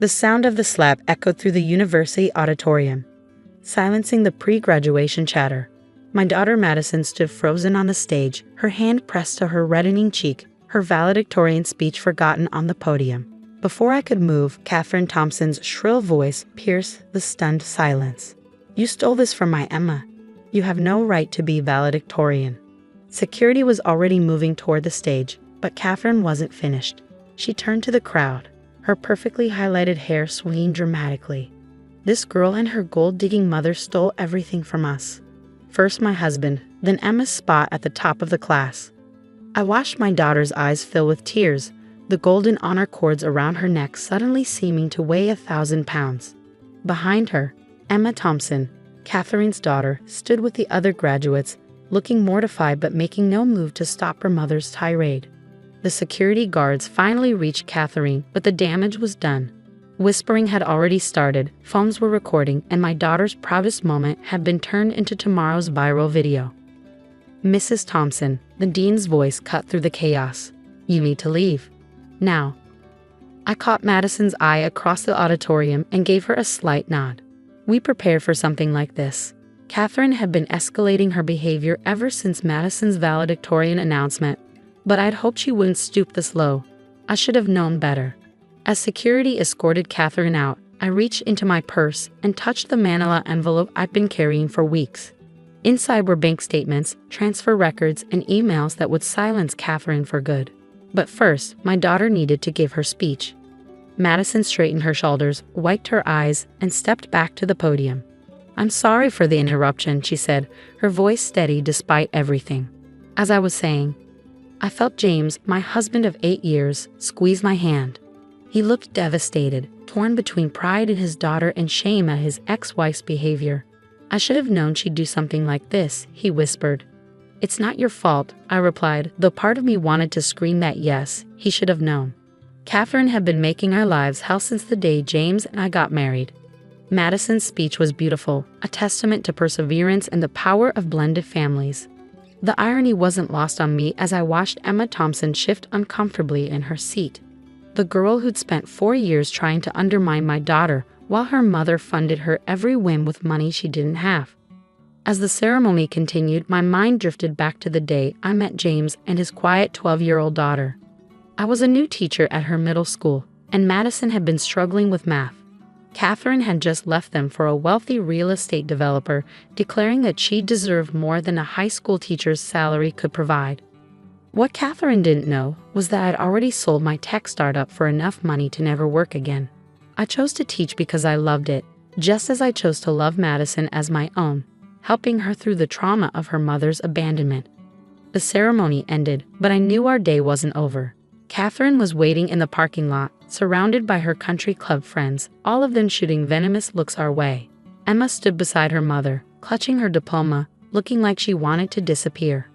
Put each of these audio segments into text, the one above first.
The sound of the slap echoed through the university auditorium, silencing the pre-graduation chatter. My daughter Madison stood frozen on the stage, her hand pressed to her reddening cheek, her valedictorian speech forgotten on the podium. Before I could move, Catherine Thompson's shrill voice pierced the stunned silence. "You stole this from my Emma. You have no right to be valedictorian." Security was already moving toward the stage, but Catherine wasn't finished. She turned to the crowd, her perfectly highlighted hair swinging dramatically. "This girl and her gold-digging mother stole everything from us. First my husband, then Emma's spot at the top of the class." I watched my daughter's eyes fill with tears, the golden honor cords around her neck suddenly seeming to weigh 1,000 pounds. Behind her, Emma Thompson, Catherine's daughter, stood with the other graduates, looking mortified but making no move to stop her mother's tirade. The security guards finally reached Catherine, but the damage was done. Whispering had already started, phones were recording, and my daughter's proudest moment had been turned into tomorrow's viral video. "Mrs. Thompson," the dean's voice cut through the chaos. "You need to leave. Now." I caught Madison's eye across the auditorium and gave her a slight nod. We prepared for something like this. Catherine had been escalating her behavior ever since Madison's valedictorian announcement, but I'd hoped she wouldn't stoop this low. I should have known better. As security escorted Catherine out, I reached into my purse and touched the manila envelope I'd been carrying for weeks. Inside were bank statements, transfer records, and emails that would silence Catherine for good. But first, my daughter needed to give her speech. Madison straightened her shoulders, wiped her eyes, and stepped back to the podium. "I'm sorry for the interruption," she said, her voice steady despite everything. As I was saying, I felt James, my husband of 8 years, squeeze my hand. He looked devastated, torn between pride in his daughter and shame at his ex-wife's behavior. "I should have known she'd do something like this," he whispered. "It's not your fault," I replied, though part of me wanted to scream that yes, he should have known. Catherine had been making our lives hell since the day James and I got married. Madison's speech was beautiful, a testament to perseverance and the power of blended families. The irony wasn't lost on me as I watched Emma Thompson shift uncomfortably in her seat. The girl who'd spent 4 years trying to undermine my daughter while her mother funded her every whim with money she didn't have. As the ceremony continued, my mind drifted back to the day I met James and his quiet 12-year-old daughter. I was a new teacher at her middle school, and Madison had been struggling with math. Catherine had just left them for a wealthy real estate developer, declaring that she deserved more than a high school teacher's salary could provide. What Catherine didn't know was that I'd already sold my tech startup for enough money to never work again. I chose to teach because I loved it, just as I chose to love Madison as my own, helping her through the trauma of her mother's abandonment. The ceremony ended, but I knew our day wasn't over. Catherine was waiting in the parking lot, surrounded by her country club friends, all of them shooting venomous looks our way. Emma stood beside her mother, clutching her diploma, looking like she wanted to disappear.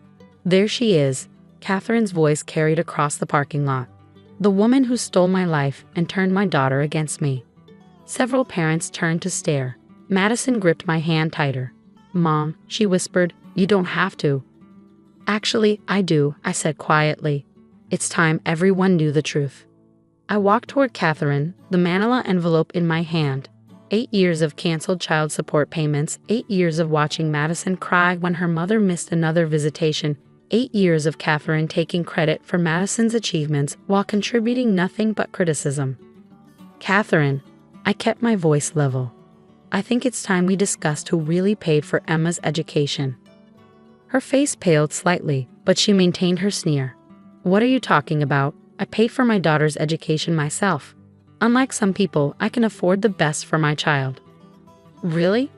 "There she is," Catherine's voice carried across the parking lot. "The woman who stole my life and turned my daughter against me." Several parents turned to stare. Madison gripped my hand tighter. "Mom," she whispered, "you don't have to." "Actually, I do," I said quietly. It's time everyone knew the truth. I walked toward Catherine, the manila envelope in my hand. 8 years of canceled child support payments, 8 years of watching Madison cry when her mother missed another visitation, 8 years of Catherine taking credit for Madison's achievements while contributing nothing but criticism. "Catherine," I kept my voice level. "I think it's time we discussed who really paid for Emma's education." Her face paled slightly, but she maintained her sneer. "What are you talking about? I paid for my daughter's education myself. Unlike some people, I can afford the best for my child." "Really?"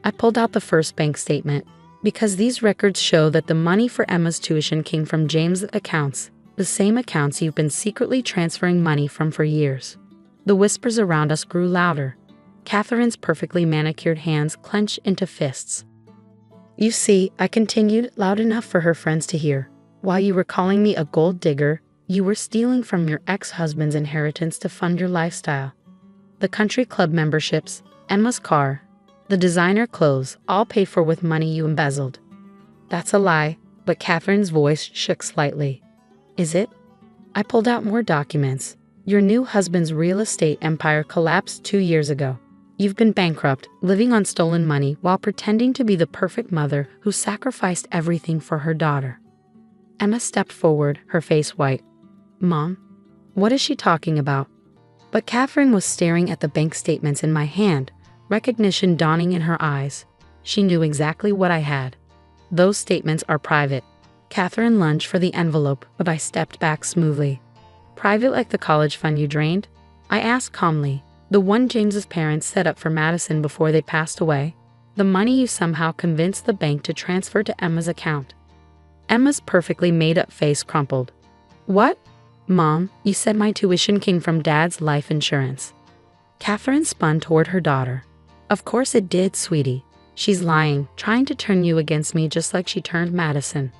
I pulled out the first bank statement. "Because these records show that the money for Emma's tuition came from James' accounts, the same accounts you've been secretly transferring money from for years." The whispers around us grew louder. Catherine's perfectly manicured hands clenched into fists. "You see," I continued, loud enough for her friends to hear, "while you were calling me a gold digger, you were stealing from your ex-husband's inheritance to fund your lifestyle. The country club memberships, Emma's car, the designer clothes, all paid for with money you embezzled." "That's a lie," but Catherine's voice shook slightly. "Is it?" I pulled out more documents. Your new husband's real estate empire collapsed 2 years ago. You've been bankrupt, living on stolen money while pretending to be the perfect mother who sacrificed everything for her daughter. Emma stepped forward, her face white. Mom? What is she talking about? But Catherine was staring at the bank statements in my hand, recognition dawning in her eyes. She knew exactly what I had. Those statements are private. Catherine lunged for the envelope, but I stepped back smoothly. Private like the college fund you drained? I asked calmly. The one James's parents set up for Madison before they passed away? The money you somehow convinced the bank to transfer to Emma's account? Emma's perfectly made-up face crumpled. What? Mom, you said my tuition came from Dad's life insurance. Catherine spun toward her daughter. Of course it did, sweetie. She's lying, trying to turn you against me just like she turned Madison.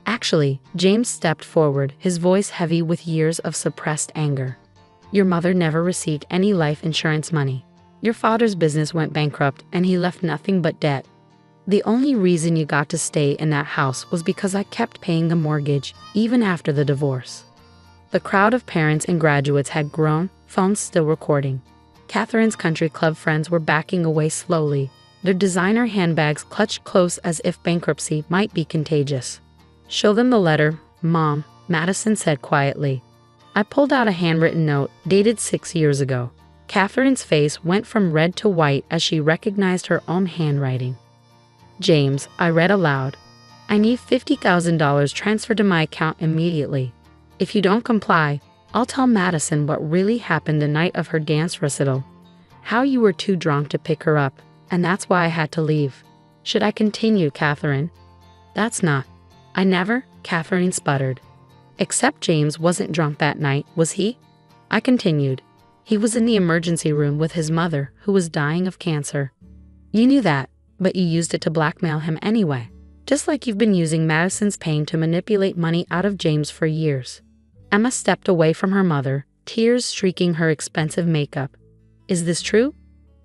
Actually, James stepped forward, his voice heavy with years of suppressed anger. Your mother never received any life insurance money. Your father's business went bankrupt and he left nothing but debt. The only reason you got to stay in that house was because I kept paying the mortgage, even after the divorce. The crowd of parents and graduates had grown, phones still recording. Catherine's country club friends were backing away slowly, their designer handbags clutched close as if bankruptcy might be contagious. Show them the letter, Mom, Madison said quietly. I pulled out a handwritten note, dated 6 years ago. Catherine's face went from red to white as she recognized her own handwriting. James, I read aloud. I need $50,000 transferred to my account immediately. If you don't comply, I'll tell Madison what really happened the night of her dance recital. How you were too drunk to pick her up, and that's why I had to leave. Should I continue, Catherine? That's not. I never, Catherine sputtered. Except James wasn't drunk that night, was he? I continued. He was in the emergency room with his mother, who was dying of cancer. You knew that, but you used it to blackmail him anyway. Just like you've been using Madison's pain to manipulate money out of James for years. Emma stepped away from her mother, tears streaking her expensive makeup. Is this true?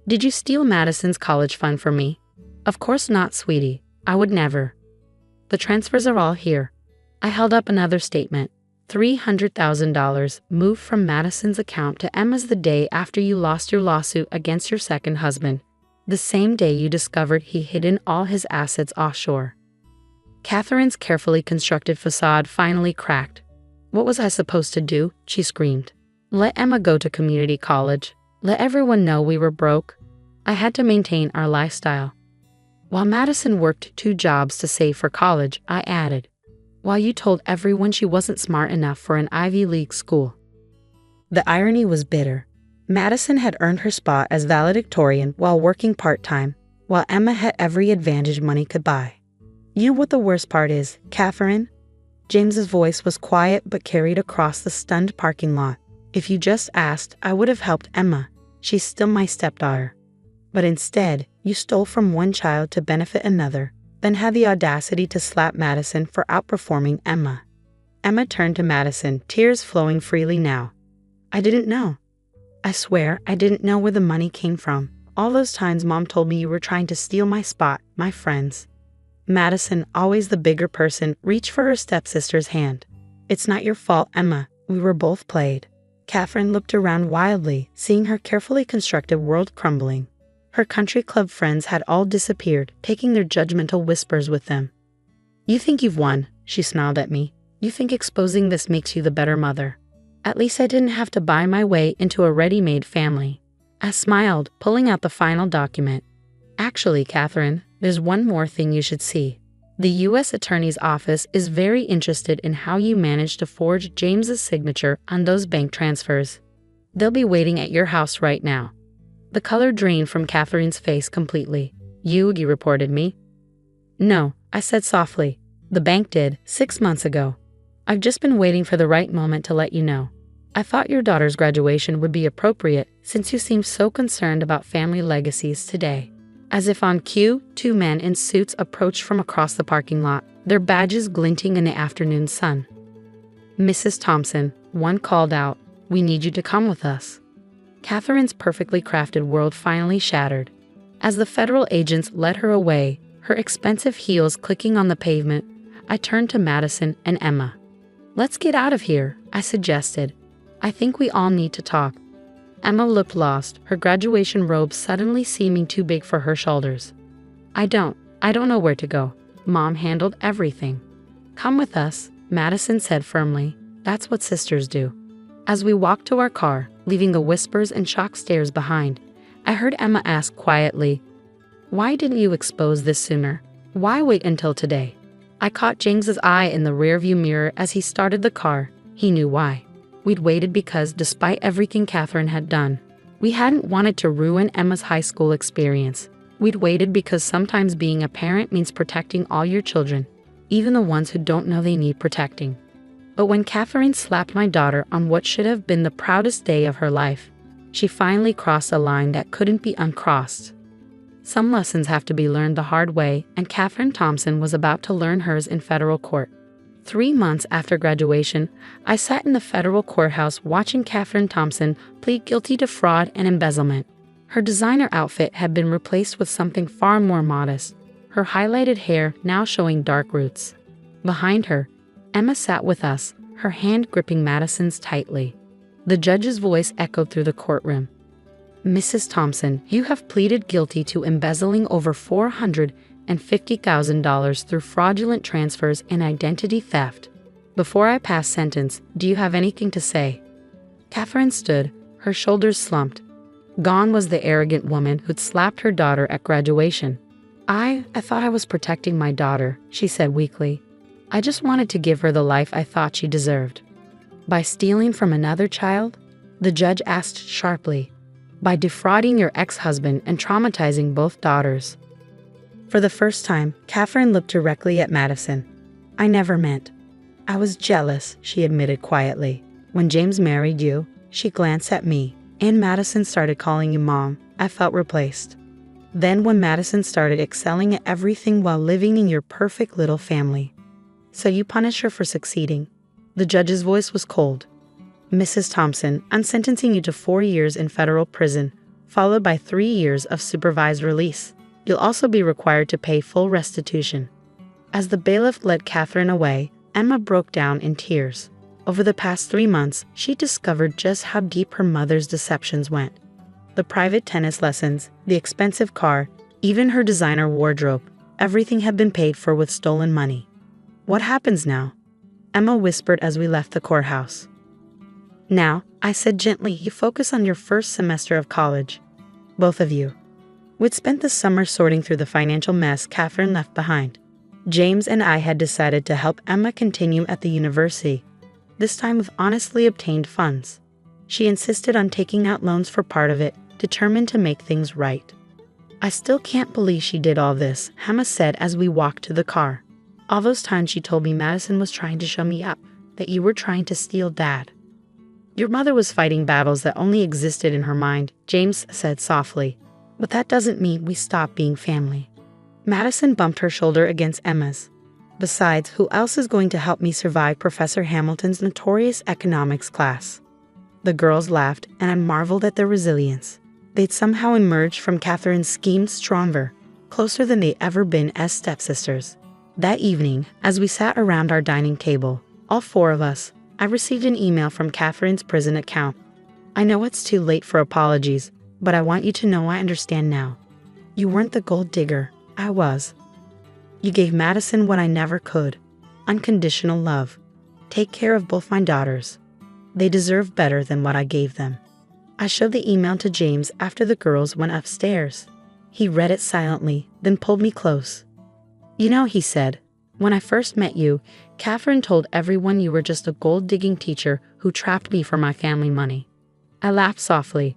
Did you steal Madison's college fund for me? Of course not, sweetie. I would never. The transfers are all here. I held up another statement. $300,000 moved from Madison's account to Emma's the day after you lost your lawsuit against your second husband. The same day you discovered he hidden all his assets offshore. Catherine's carefully constructed facade finally cracked. What was I supposed to do? She screamed. Let Emma go to community college. Let everyone know we were broke. I had to maintain our lifestyle. While Madison worked 2 jobs to save for college, I added. While you told everyone she wasn't smart enough for an Ivy League school. The irony was bitter. Madison had earned her spot as valedictorian while working part-time, while Emma had every advantage money could buy. You know what the worst part is, Catherine? James's voice was quiet but carried across the stunned parking lot. If you just asked, I would have helped Emma. She's still my stepdaughter. But instead, you stole from one child to benefit another, then had the audacity to slap Madison for outperforming Emma. Emma turned to Madison, tears flowing freely now. I didn't know. I swear I didn't know where the money came from. All those times Mom told me you were trying to steal my spot, my friends. Madison, always the bigger person, reached for her stepsister's hand. It's not your fault, Emma. We were both played. Catherine looked around wildly, seeing her carefully constructed world crumbling. Her country club friends had all disappeared, taking their judgmental whispers with them. You think you've won, she smiled at me. You think exposing this makes you the better mother. At least I didn't have to buy my way into a ready-made family. I smiled, pulling out the final document. Actually, Catherine, there's one more thing you should see. The U.S. Attorney's Office is very interested in how you managed to forge James's signature on those bank transfers. They'll be waiting at your house right now. The color drained from Catherine's face completely. You reported me? No, I said softly. The bank did, 6 months ago. I've just been waiting for the right moment to let you know. I thought your daughter's graduation would be appropriate since you seem so concerned about family legacies today. As if on cue, 2 men in suits approached from across the parking lot, their badges glinting in the afternoon sun. Mrs. Thompson, one called out, we need you to come with us. Catherine's perfectly crafted world finally shattered. As the federal agents led her away, her expensive heels clicking on the pavement, I turned to Madison and Emma. Let's get out of here, I suggested. I think we all need to talk. Emma looked lost, her graduation robe suddenly seeming too big for her shoulders. I don't know where to go. Mom handled everything. Come with us, Madison said firmly. That's what sisters do. As we walked to our car, leaving the whispers and shocked stares behind, I heard Emma ask quietly, "Why didn't you expose this sooner? Why wait until today?" I caught James's eye in the rearview mirror as he started the car. He knew why. We'd waited because, despite everything Catherine had done, we hadn't wanted to ruin Emma's high school experience. We'd waited because sometimes being a parent means protecting all your children, even the ones who don't know they need protecting. But when Catherine slapped my daughter on what should have been the proudest day of her life, she finally crossed a line that couldn't be uncrossed. Some lessons have to be learned the hard way, and Catherine Thompson was about to learn hers in federal court. 3 months after graduation, I sat in the federal courthouse watching Catherine Thompson plead guilty to fraud and embezzlement. Her designer outfit had been replaced with something far more modest, her highlighted hair now showing dark roots. Behind her, Emma sat with us, her hand gripping Madison's tightly. The judge's voice echoed through the courtroom. "Mrs. Thompson, you have pleaded guilty to embezzling over $450,000 through fraudulent transfers and identity theft. Before I pass sentence, do you have anything to say?" Catherine stood, her shoulders slumped. Gone was the arrogant woman who'd slapped her daughter at graduation. I thought I was protecting my daughter," she said weakly. "I just wanted to give her the life I thought she deserved." "By stealing from another child?" the judge asked sharply. "By defrauding your ex-husband and traumatizing both daughters?" For the first time, Catherine looked directly at Madison. "I never meant. I was jealous," she admitted quietly. "When James married you," she glanced at me, "and Madison started calling you Mom, I felt replaced. Then when Madison started excelling at everything while living in your perfect little family. So you punish her for succeeding." The judge's voice was cold. "Mrs. Thompson, I'm sentencing you to 4 years in federal prison, followed by 3 years of supervised release. You'll also be required to pay full restitution." As the bailiff led Catherine away, Emma broke down in tears. Over the past 3 months, she discovered just how deep her mother's deceptions went. The private tennis lessons, the expensive car, even her designer wardrobe, everything had been paid for with stolen money. "What happens now?" Emma whispered as we left the courthouse. "Now," I said gently, "you focus on your first semester of college. Both of you." We'd spent the summer sorting through the financial mess Catherine left behind. James and I had decided to help Emma continue at the university, this time with honestly obtained funds. She insisted on taking out loans for part of it, determined to make things right. "I still can't believe she did all this," Emma said as we walked to the car. "All those times she told me Madison was trying to show me up, that you were trying to steal Dad." "Your mother was fighting battles that only existed in her mind," James said softly. "But that doesn't mean we stop being family." Madison bumped her shoulder against Emma's. "Besides, who else is going to help me survive Professor Hamilton's notorious economics class?" The girls laughed, and I marveled at their resilience. They'd somehow emerged from Catherine's scheme stronger, closer than they'd ever been as stepsisters. That evening, as we sat around our dining table, all 4 of us, I received an email from Catherine's prison account. "I know it's too late for apologies, but I want you to know I understand now. You weren't the gold digger, I was. You gave Madison what I never could, unconditional love. Take care of both my daughters. They deserve better than what I gave them." I showed the email to James after the girls went upstairs. He read it silently, then pulled me close. "You know," he said, "when I first met you, Catherine told everyone you were just a gold-digging teacher who trapped me for my family money." I laughed softly.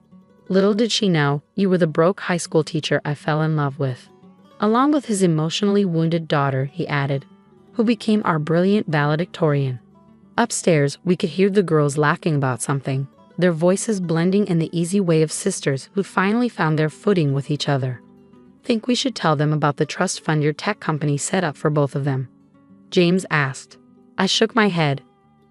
"Little did she know, you were the broke high school teacher I fell in love with." Along with his emotionally wounded daughter, he added, "who became our brilliant valedictorian." Upstairs, we could hear the girls laughing about something, their voices blending in the easy way of sisters who finally found their footing with each other. "Think we should tell them about the trust fund your tech company set up for both of them?" James asked. I shook my head.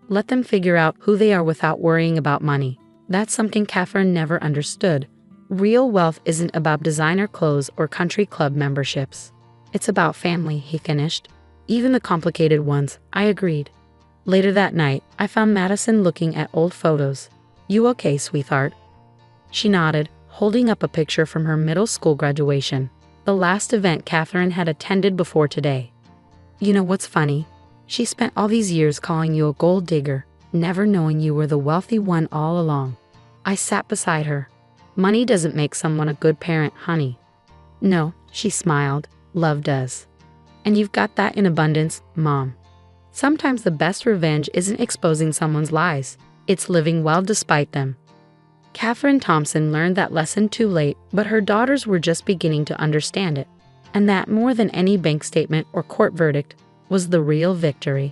"Let them figure out who they are without worrying about money. That's something Catherine never understood. Real wealth isn't about designer clothes or country club memberships. It's about family," he finished. "Even the complicated ones," I agreed. Later that night, I found Madison looking at old photos. You okay, sweetheart? She nodded, holding up a picture from her middle school graduation, the last event Catherine had attended before today. You know what's funny? She spent all these years calling you a gold digger, never knowing you were the wealthy one all along. I sat beside her. Money doesn't make someone a good parent, honey. No, she smiled, love does. And you've got that in abundance, Mom. Sometimes the best revenge isn't exposing someone's lies, it's living well despite them. Catherine Thompson learned that lesson too late, but her daughters were just beginning to understand it, and that more than any bank statement or court verdict was the real victory.